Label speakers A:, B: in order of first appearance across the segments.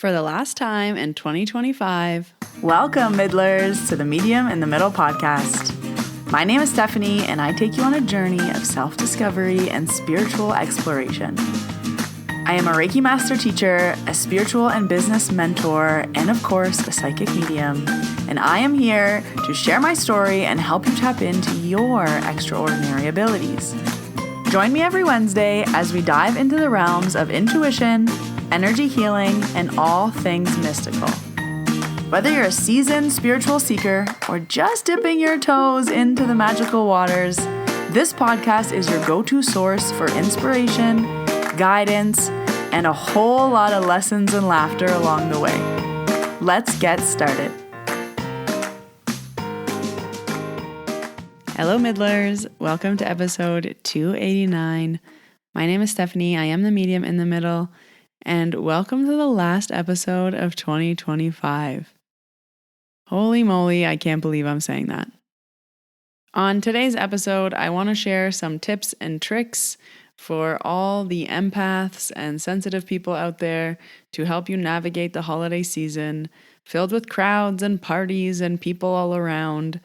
A: for the last time in 2025.
B: Welcome, Middlers, to the Medium in the Middle podcast. My name is Stephanie, and I take you on a journey of self-discovery and spiritual exploration. I am a Reiki master teacher, a spiritual and business mentor, and of course, a psychic medium. And I am here to share my story and help you tap into your extraordinary abilities. Join me every Wednesday as we dive into the realms of intuition, energy healing, and all things mystical. Whether you're a seasoned spiritual seeker or just dipping your toes into the magical waters, this podcast is your go-to source for inspiration, guidance, and a whole lot of lessons and laughter along the way. Let's get started.
A: Hello, Middlers. Welcome to episode 289. My name is Stephanie. I am the medium in the middle, and welcome to the last episode of 2025. Holy moly, I can't believe I'm saying that. On today's episode, I want to share some tips and tricks for all the empaths and sensitive people out there to help you navigate the holiday season filled with crowds and parties and people all around.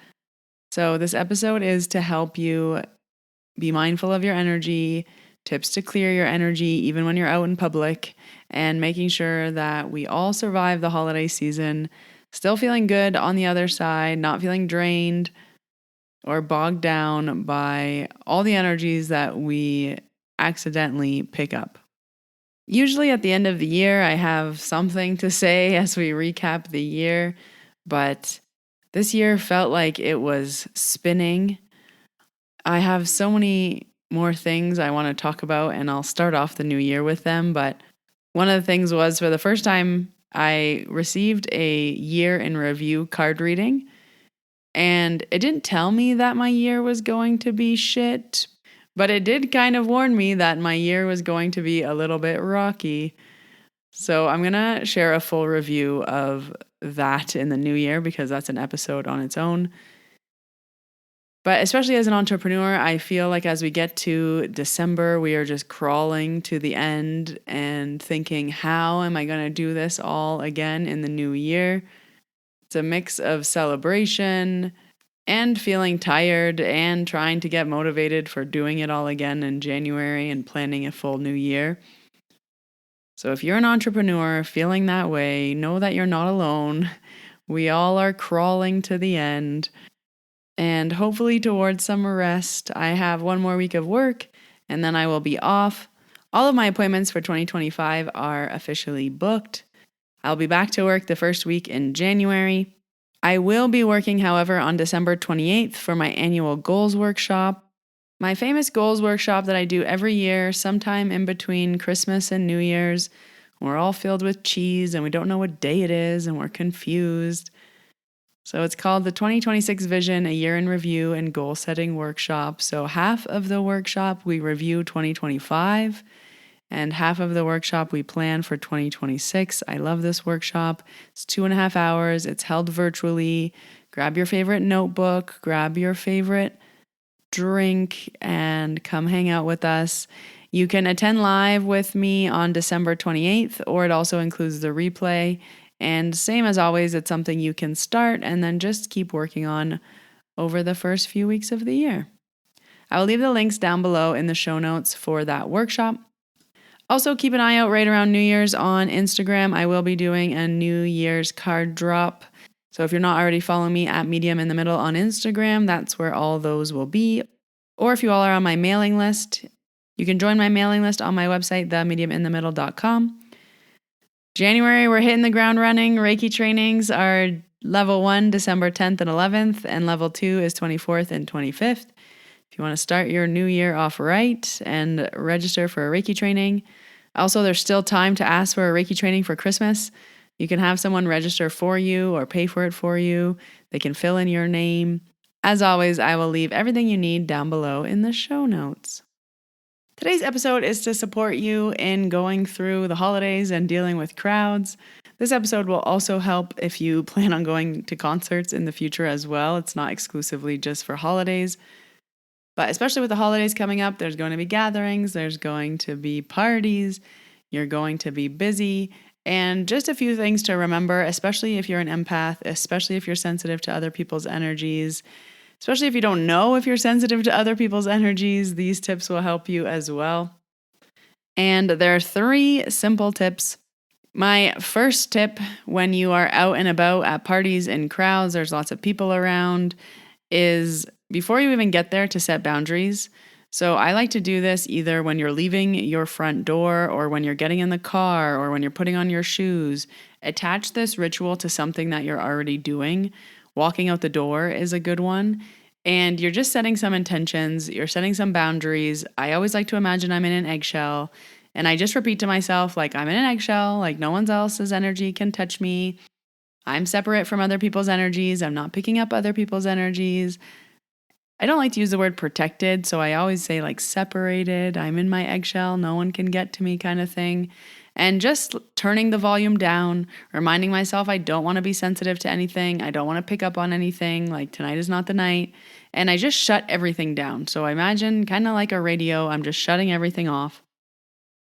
A: So this episode is to help you be mindful of your energy, tips to clear your energy even when you're out in public, and making sure that we all survive the holiday season, still feeling good on the other side, not feeling drained or bogged down by all the energies that we accidentally pick up. Usually at the end of the year, I have something to say as we recap the year, but this year felt like it was spinning. I have so many more things I want to talk about, and I'll start off the new year with them. But one of the things was, for the first time, I received a year in review card reading, and it didn't tell me that my year was going to be shit, but it did kind of warn me that my year was going to be a little bit rocky. So I'm going to share a full review of that in the new year because that's an episode on its own. But especially as an entrepreneur, I feel like as we get to December, we are just crawling to the end and thinking, how am I going to do this all again in the new year? It's a mix of celebration and feeling tired and trying to get motivated for doing it all again in January and planning a full new year. So if you're an entrepreneur feeling that way, know that you're not alone. We all are crawling to the end. And hopefully towards some rest. I have one more week of work and then I will be off. All of my appointments for 2025 are officially booked. I'll be back to work the first week in January. I will be working, however, on December 28th for my annual goals workshop. My famous goals workshop that I do every year, sometime in between Christmas and New Year's. We're all filled with cheese and we don't know what day it is and we're confused. So it's called the 2026 Vision, a Year in Review and Goal Setting Workshop. So half of the workshop we review 2025 and half of the workshop we plan for 2026. I love this workshop. It's 2.5 hours. It's held virtually. Grab your favorite notebook, grab your favorite drink, and come hang out with us. You can attend live with me on December 28th, or it also includes the replay. And same as always, it's something you can start and then just keep working on over the first few weeks of the year. I will leave the links down below in the show notes for that workshop. Also, keep an eye out right around New Year's on Instagram. I will be doing a New Year's card drop. So if you're not already following me at Medium in the Middle on Instagram, that's where all those will be. Or if you all are on my mailing list, you can join my mailing list on my website, themediuminthemiddle.com. January, we're hitting the ground running. Reiki trainings are level 1, December 10th and 11th, and level 2 is 24th and 25th. If you want to start your new year off right and register for a Reiki training. Also, there's still time to ask for a Reiki training for Christmas. You can have someone register for you or pay for it for you. They can fill in your name. As always, I will leave everything you need down below in the show notes. Today's episode is to support you in going through the holidays and dealing with crowds. This episode will also help if you plan on going to concerts in the future as well. It's not exclusively just for holidays, but especially with the holidays coming up, there's going to be gatherings, there's going to be parties, you're going to be busy, And just a few things to remember, especially if you're an empath, especially if you're sensitive to other people's energies, especially if you don't know if you're sensitive to other people's energies, these tips will help you as well. And there are 3 simple tips. My first tip when you are out and about at parties and crowds, there's lots of people around, is before you even get there to set boundaries. So I like to do this either when you're leaving your front door or when you're getting in the car or when you're putting on your shoes. Attach this ritual to something that you're already doing. Walking out the door is a good one. And you're just setting some intentions, you're setting some boundaries. I always like to imagine I'm in an eggshell. And I just repeat to myself, like, I'm in an eggshell, like, no one else's energy can touch me. I'm separate from other people's energies. I'm not picking up other people's energies. I don't like to use the word protected, so I always say, like, separated. I'm in my eggshell. No one can get to me, kind of thing. And just turning the volume down, reminding myself I don't want to be sensitive to anything. I don't want to pick up on anything. Like, tonight is not the night. And I just shut everything down. So I imagine kind of like a radio, I'm just shutting everything off.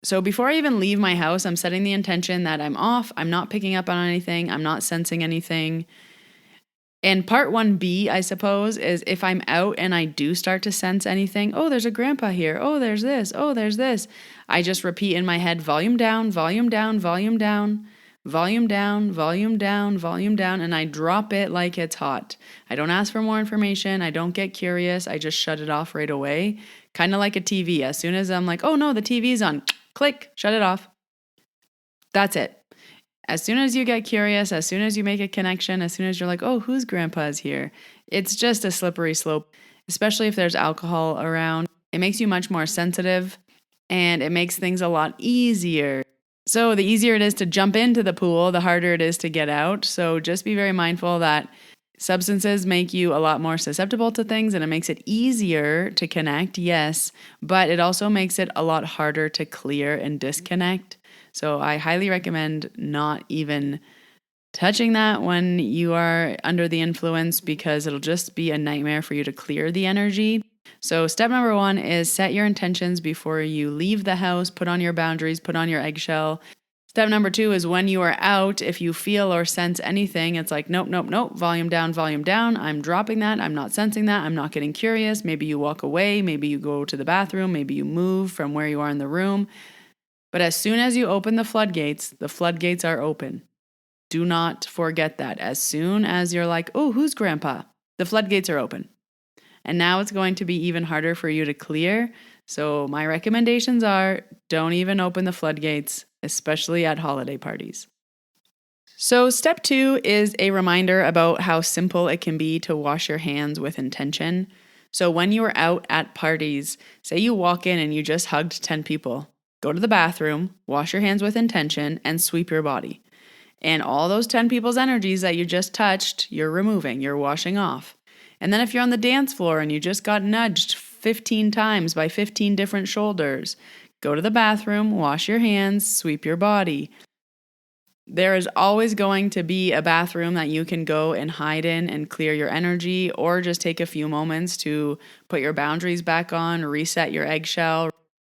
A: So before I even leave my house, I'm setting the intention that I'm off, I'm not picking up on anything, I'm not sensing anything. And part 1B, I suppose, is if I'm out and I do start to sense anything, oh, there's a grandpa here, oh, there's this, oh, there's this. I just repeat in my head, volume down, volume down, volume down, volume down, volume down, volume down, and I drop it like it's hot. I don't ask for more information, I don't get curious, I just shut it off right away. Kind of like a TV. As soon as I'm like, oh no, the TV's on, click, shut it off. That's it. As soon as you get curious, as soon as you make a connection, as soon as you're like, oh, whose grandpa is here? It's just a slippery slope, especially if there's alcohol around. It makes you much more sensitive and it makes things a lot easier. So the easier it is to jump into the pool, the harder it is to get out. So just be very mindful that substances make you a lot more susceptible to things and it makes it easier to connect, yes, but it also makes it a lot harder to clear and disconnect. So I highly recommend not even touching that when you are under the influence because it'll just be a nightmare for you to clear the energy. So step number 1 is set your intentions before you leave the house, put on your boundaries, put on your eggshell. Step number 2 is when you are out, if you feel or sense anything, it's like, nope, nope, nope, volume down, volume down. I'm dropping that. I'm not sensing that. I'm not getting curious. Maybe you walk away. Maybe you go to the bathroom. Maybe you move from where you are in the room. But as soon as you open the floodgates are open. Do not forget that. As soon as you're like, oh, who's grandpa? The floodgates are open. And now it's going to be even harder for you to clear. So my recommendations are don't even open the floodgates, especially at holiday parties. So step 2 is a reminder about how simple it can be to wash your hands with intention. So when you are out at parties, say you walk in and you just hugged 10 people, go to the bathroom, wash your hands with intention, and sweep your body. And all those 10 people's energies that you just touched, you're removing, you're washing off. And then if you're on the dance floor and you just got nudged 15 times by 15 different shoulders, go to the bathroom, wash your hands, sweep your body. There is always going to be a bathroom that you can go and hide in and clear your energy, or just take a few moments to put your boundaries back on, reset your eggshell,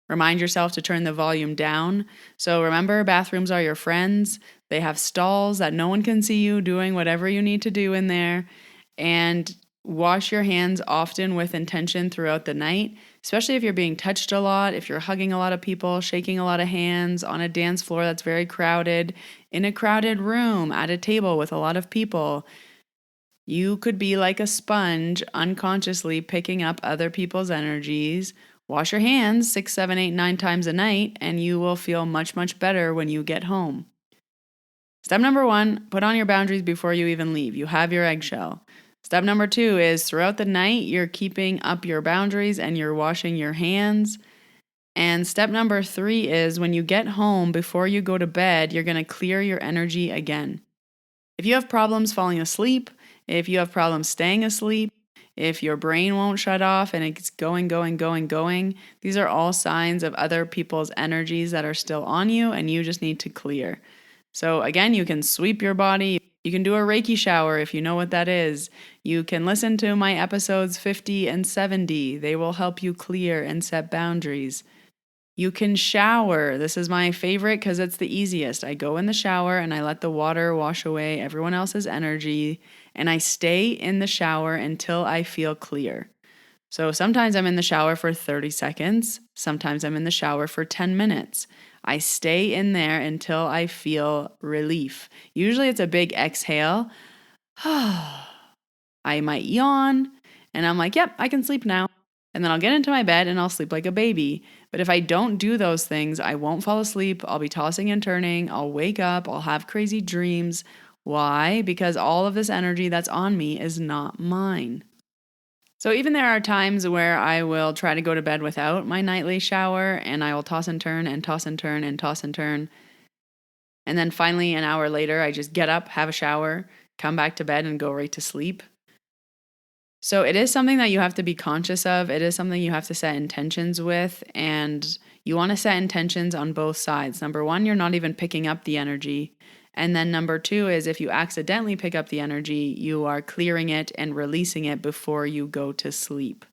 A: remind yourself to turn the volume down. So remember, bathrooms are your friends. They have stalls that no one can see you doing whatever you need to do in there. And wash your hands often with intention throughout the night, especially if you're being touched a lot, if you're hugging a lot of people, shaking a lot of hands on a dance floor that's very crowded, in a crowded room, at a table with a lot of people. You could be like a sponge, unconsciously picking up other people's energies. Wash your hands 6, 7, 8, 9 times a night, and you will feel much, much better when you get home. Step number 1, put on your boundaries before you even leave. You have your eggshell. Step number 2 is throughout the night, you're keeping up your boundaries and you're washing your hands. And step number 3 is when you get home, before you go to bed, you're going to clear your energy again. If you have problems falling asleep, if you have problems staying asleep, if your brain won't shut off and it's going, these are all signs of other people's energies that are still on you and you just need to clear. So again, you can sweep your body. You can do a Reiki shower if you know what that is. You can listen to my episodes 50 and 70. They will help you clear and set boundaries. You can shower. This is my favorite because it's the easiest. I go in the shower and I let the water wash away everyone else's energy, and I stay in the shower until I feel clear. So sometimes I'm in the shower for 30 seconds. Sometimes I'm in the shower for 10 minutes. I stay in there until I feel relief. Usually it's a big exhale. I might yawn and I'm like, yep, I can sleep now. And then I'll get into my bed and I'll sleep like a baby. But if I don't do those things, I won't fall asleep. I'll be tossing and turning. I'll wake up. I'll have crazy dreams. Why? Because all of this energy that's on me is not mine. So even there are times where I will try to go to bed without my nightly shower and I will toss and turn and toss and turn and toss and turn. And then finally, an hour later, I just get up, have a shower, come back to bed and go right to sleep. So it is something that you have to be conscious of. It is something you have to set intentions with. And you want to set intentions on both sides. Number one, you're not even picking up the energy. And then number two is if you accidentally pick up the energy, you are clearing it and releasing it before you go to sleep.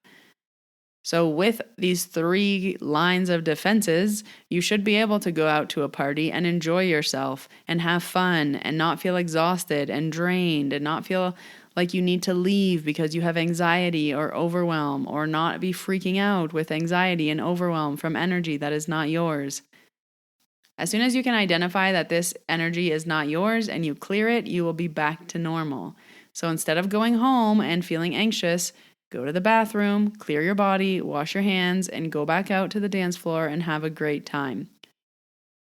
A: So with these 3 lines of defenses, you should be able to go out to a party and enjoy yourself and have fun and not feel exhausted and drained and not feel like you need to leave because you have anxiety or overwhelm, or not be freaking out with anxiety and overwhelm from energy that is not yours. As soon as you can identify that this energy is not yours and you clear it, you will be back to normal. So instead of going home and feeling anxious, go to the bathroom, clear your body, wash your hands, and go back out to the dance floor and have a great time.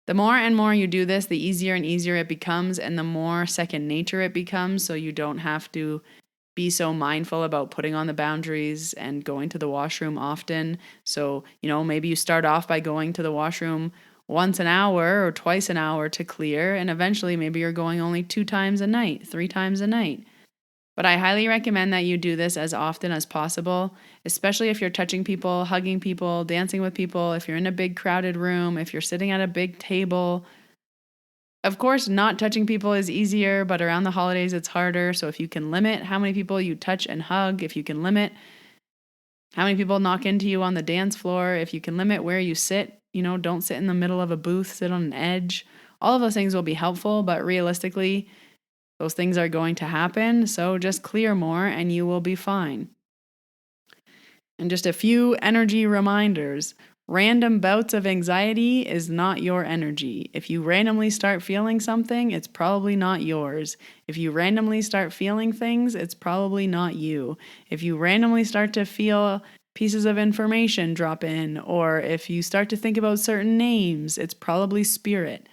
A: The more and more you do this, the easier and easier it becomes, and the more second nature it becomes, so you don't have to be so mindful about putting on the boundaries and going to the washroom often. So, maybe you start off by going to the washroom once an hour or twice an hour to clear, and eventually maybe you're going only 2 times a night, 3 times a night. But I highly recommend that you do this as often as possible, especially if you're touching people, hugging people, dancing with people, if you're in a big crowded room, if you're sitting at a big table. Of course, not touching people is easier, but around the holidays it's harder. So if you can limit how many people you touch and hug, if you can limit how many people knock into you on the dance floor, if you can limit where you sit, don't sit in the middle of a booth, sit on an edge. All of those things will be helpful, but realistically, those things are going to happen. So just clear more and you will be fine. And just a few energy reminders. Random bouts of anxiety is not your energy. If you randomly start feeling something, it's probably not yours. If you randomly start feeling things, it's probably not you. If you randomly start to feel pieces of information drop in, or if you start to think about certain names, it's probably spirit.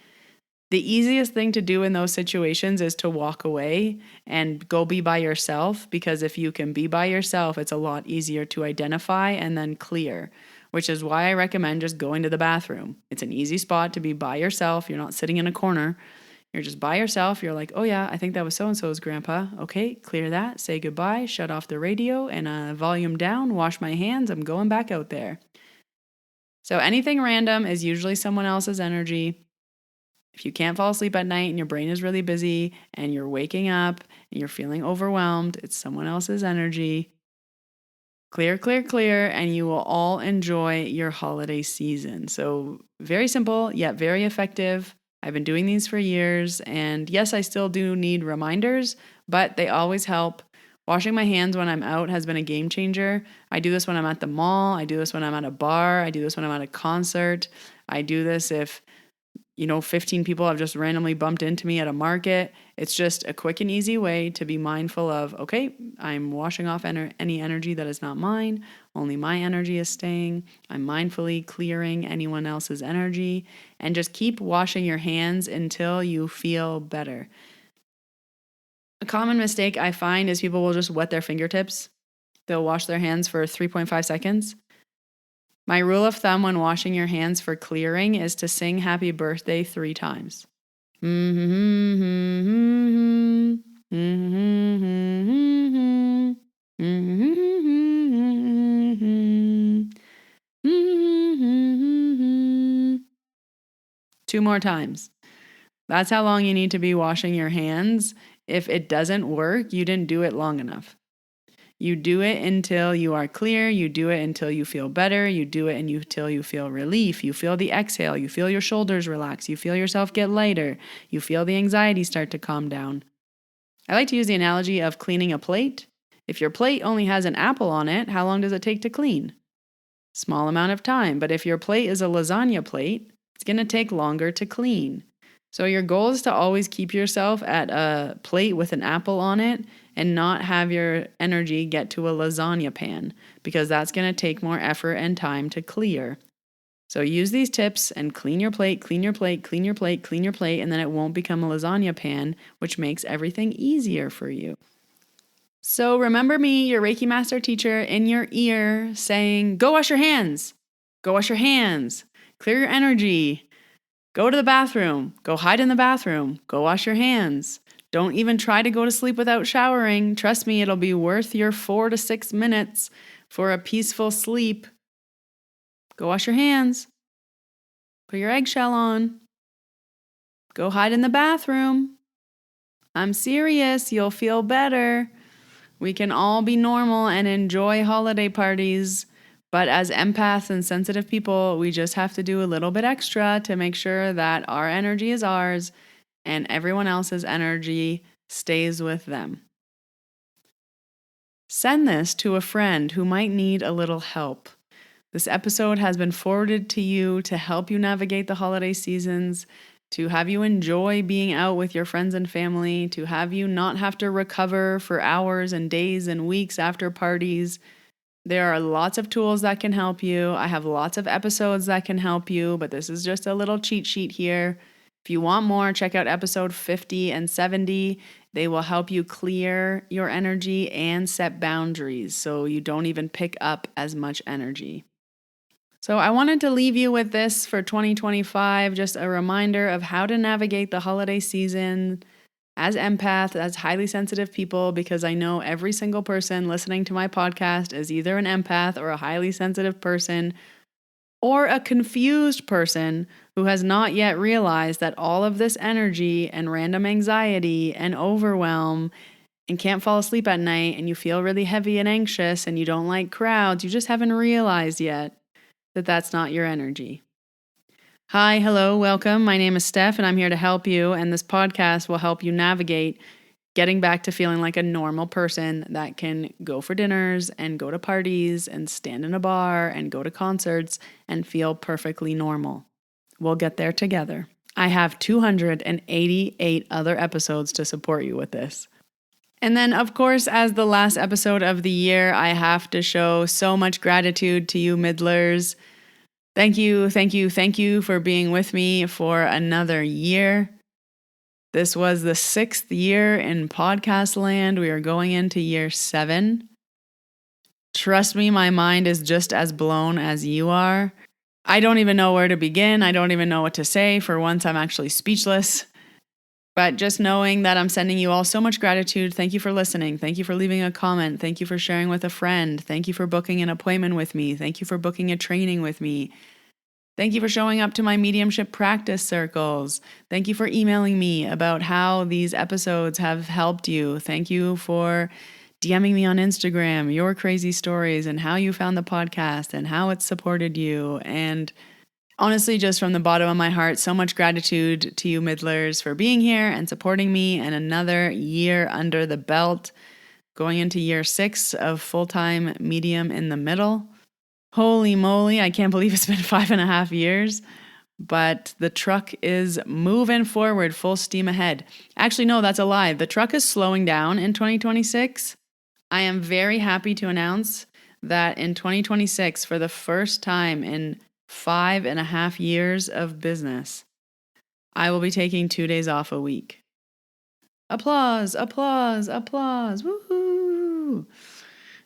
A: The easiest thing to do in those situations is to walk away and go be by yourself, because if you can be by yourself, it's a lot easier to identify and then clear, which is why I recommend just going to the bathroom. It's an easy spot to be by yourself. You're not sitting in a corner. You're just by yourself. You're like, oh yeah, I think that was so-and-so's grandpa. Okay, clear that, say goodbye, shut off the radio and volume down, wash my hands. I'm going back out there. So anything random is usually someone else's energy. If you can't fall asleep at night and your brain is really busy and you're waking up and you're feeling overwhelmed, it's someone else's energy. Clear, clear, clear, and you will all enjoy your holiday season. So very simple, yet very effective. I've been doing these for years, and yes, I still do need reminders, but they always help. Washing my hands when I'm out has been a game changer. I do this when I'm at the mall. I do this when I'm at a bar. I do this when I'm at a concert. I do this if 15 people have just randomly bumped into me at a market. It's just a quick and easy way to be mindful of, okay, I'm washing off any energy that is not mine. Only my energy is staying. I'm mindfully clearing anyone else's energy, and just keep washing your hands until you feel better. A common mistake I find is people will just wet their fingertips. They'll wash their hands for 3.5 seconds. My rule of thumb when washing your hands for clearing is to sing happy birthday 3 times. Two more times. That's how long you need to be washing your hands. If it doesn't work, you didn't do it long enough. You do it until you are clear. You do it until you feel better. You do it until you feel relief. You feel the exhale. You feel your shoulders relax. You feel yourself get lighter. You feel the anxiety start to calm down. I like to use the analogy of cleaning a plate. If your plate only has an apple on it, how long does it take to clean? Small amount of time. But if your plate is a lasagna plate, it's going to take longer to clean. So your goal is to always keep yourself at a plate with an apple on it and not have your energy get to a lasagna pan, because that's going to take more effort and time to clear. So use these tips and clean your plate, clean your plate, clean your plate, clean your plate, and then it won't become a lasagna pan, which makes everything easier for you. So remember me, your Reiki master teacher, in your ear saying, go wash your hands, go wash your hands, clear your energy, go to the bathroom, go hide in the bathroom, go wash your hands. Don't even try to go to sleep without showering. Trust me, it'll be worth your 4 to 6 minutes for a peaceful sleep. Go wash your hands. Put your eggshell on. Go hide in the bathroom. I'm serious, you'll feel better. We can all be normal and enjoy holiday parties, but as empaths and sensitive people, we just have to do a little bit extra to make sure that our energy is ours and everyone else's energy stays with them. Send this to a friend who might need a little help. This episode has been forwarded to you to help you navigate the holiday seasons, to have you enjoy being out with your friends and family, to have you not have to recover for hours and days and weeks after parties. There are lots of tools that can help you. I have lots of episodes that can help you, but this is just a little cheat sheet here. If you want more, check out episode 50 and 70. They will help you clear your energy and set boundaries so you don't even pick up as much energy. So I wanted to leave you with this for 2025, just a reminder of how to navigate the holiday season as empaths, as highly sensitive people, because I know every single person listening to my podcast is either an empath or a highly sensitive person or a confused person who has not yet realized that all of this energy and random anxiety and overwhelm and can't fall asleep at night and you feel really heavy and anxious and you don't like crowds, you just haven't realized yet that that's not your energy. Hi, hello, welcome. My name is Steph and I'm here to help you, and this podcast will help you navigate getting back to feeling like a normal person that can go for dinners and go to parties and stand in a bar and go to concerts and feel perfectly normal. We'll get there together. I have 288 other episodes to support you with this. And then, of course, as the last episode of the year, I have to show so much gratitude to you middlers. Thank you, thank you, thank you for being with me for another year. This was the 6th year in podcast land. We are going into year 7. Trust me, my mind is just as blown as you are. I don't even know where to begin. I don't even know what to say. For once, I'm actually speechless. But just knowing that I'm sending you all so much gratitude. Thank you for listening. Thank you for leaving a comment. Thank you for sharing with a friend. Thank you for booking an appointment with me. Thank you for booking a training with me. Thank you for showing up to my mediumship practice circles. Thank you for emailing me about how these episodes have helped you. Thank you for DMing me on Instagram, your crazy stories and how you found the podcast and how it supported you. And honestly, just from the bottom of my heart, so much gratitude to you middlers for being here and supporting me, and another year under the belt, going into year 6 of full-time medium in the middle. Holy moly, I can't believe it's been 5.5 years, but the truck is moving forward full steam ahead. Actually, no, that's a lie. The truck is slowing down in 2026. I am very happy to announce that in 2026, for the first time in 5.5 years of business, I will be taking 2 days off a week. Applause, applause, applause. Woohoo!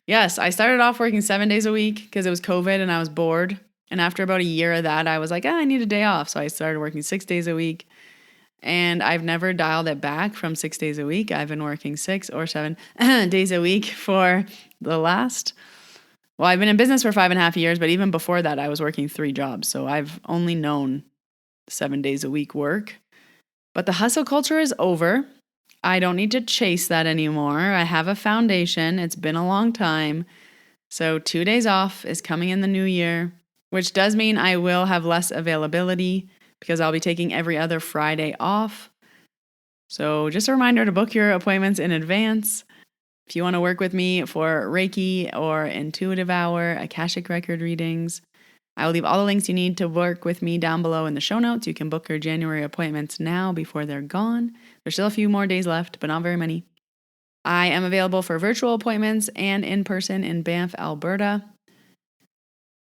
A: Yes, I started off working 7 days a week because it was COVID and I was bored. And after about a year of that, I was like, I need a day off. So I started working 6 days a week. And I've never dialed it back from 6 days a week. I've been working 6 or 7 days a week for the last... Well, I've been in business for 5.5 years, but even before that, I was working 3 jobs. So I've only known 7 days a week work. But the hustle culture is over. I don't need to chase that anymore. I have a foundation. It's been a long time. So 2 days off is coming in the new year, which does mean I will have less availability because I'll be taking every other Friday off. So just a reminder to book your appointments in advance. If you want to work with me for Reiki or Intuitive Hour, Akashic Record readings, I will leave all the links you need to work with me down below in the show notes. You can book your January appointments now before they're gone. There's still a few more days left, but not very many. I am available for virtual appointments and in person in Banff, Alberta.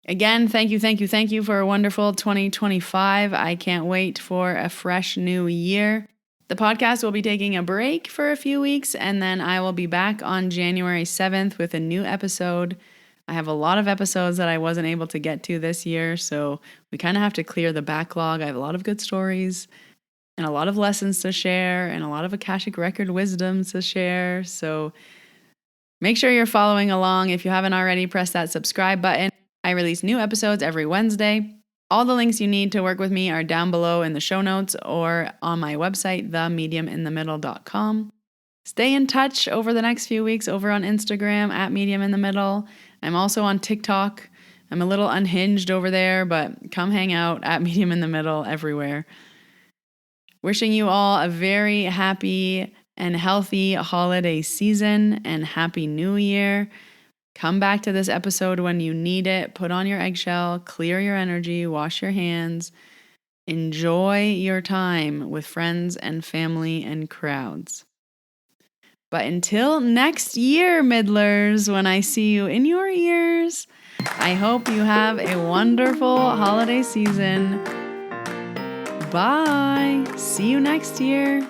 A: Again, thank you for a wonderful 2025. I can't wait for a fresh new year. The podcast will be taking a break for a few weeks, and then I will be back on January 7th with a new episode. I have a lot of episodes that I wasn't able to get to this year, so we kind of have to clear the backlog. I have a lot of good stories and a lot of lessons to share and a lot of Akashic Record wisdom to share. So make sure you're following along. If you haven't already, press that subscribe button. I release new episodes every Wednesday. All the links you need to work with me are down below in the show notes or on my website, themediuminthemiddle.com. Stay in touch over the next few weeks over on Instagram at mediuminthemiddle. I'm also on TikTok. I'm a little unhinged over there, but come hang out at Medium in the Middle everywhere. Wishing you all a very happy and healthy holiday season and happy new year. Come back to this episode when you need it. Put on your eggshell, clear your energy, wash your hands. Enjoy your time with friends and family and crowds. But until next year, Middlers, when I see you in your ears, I hope you have a wonderful holiday season. Bye. See you next year.